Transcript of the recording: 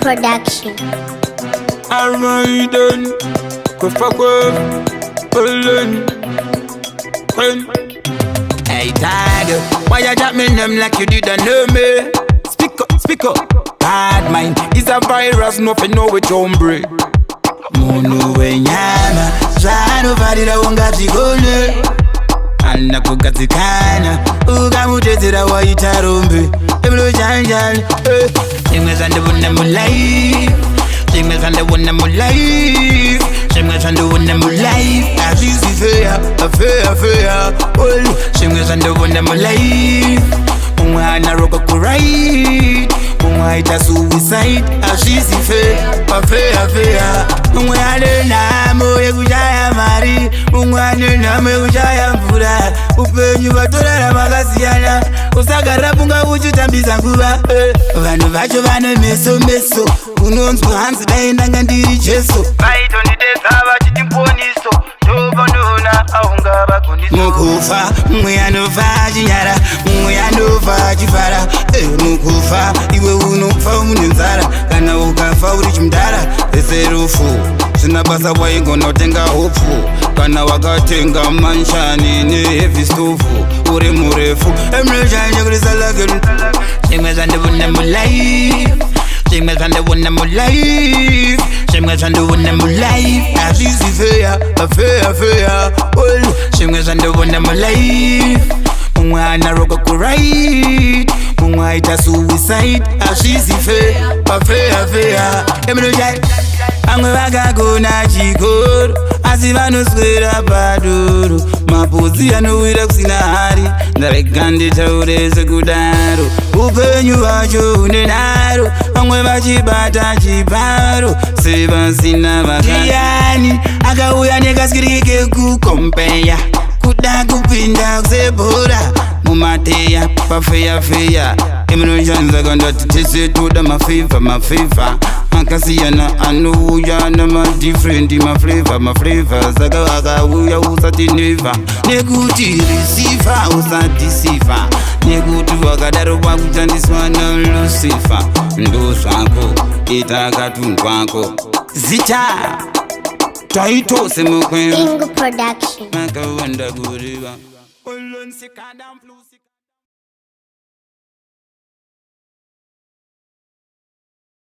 Production. Armaiden, Kufakwe, Berlin, Queen. Hey Tiger, why you drop me name like you didn't know me? Speak up. Bad mind is a virus, nothing know with hombre. Munu wenyama, zano valira wonga zigone. Anna kugazikana, ugamutezera waita rumbi. Eblo janjan, Shimmes and the one them life. Shimmes and the one them life. Shimmes and the one them life. As you see fair. Shimmes and the one them life. Umwana roba kurai. Umwaita suicide. As you see fair. Umwana namo yekujaya mari. Umwana namo yekujaya mvura. Upenyu batora na magasiana. Usagara bunga uchutambiza nguva. Vanhu vacho vane meso unonzwa hanzi daenda ngandiri Jesu vaitondidedza vachiti mponiso ndovanona aungava gondiso mukufa mumwe anofa achinyara mumwe anofa achifara mukufa iwe unofa une nzara kana ukafa uri chimudara ese rufu zvina basa waingonotenga hopfu kana wakatenga manshani nehevi stofu uri murefu emreshanje kurisalageri zvimwe zvandivone mulife Shimmes and the one them life. Shimmes and the one them life. As easy fair. Shimmes and the one them life. Mwana roga kurai. Mwaita suicide. As easy fair. Emino jai. Angwe waga gona chikoro. Asivano swera padoro. Mapozi anowira kusina hari. Ndaregande taureze kudaro. Upenyu wacho unenaro. Amwe vachibata chiparo. Sevasina vakayani. Akauya nekaskirike kukompeya. Kuda kupinda kusebhora. Mumateya pafeya. Emunochanza kandati tese toda mafeva. Makasiyana anouya namadifferent maflavor saka akauya usati neva nekuti receiver usadisiva nekuti wakadaro wakushandiswa nalucifer ndo zvako ita katundwako zita taito semukweva Ingo Production. makawanda kuriva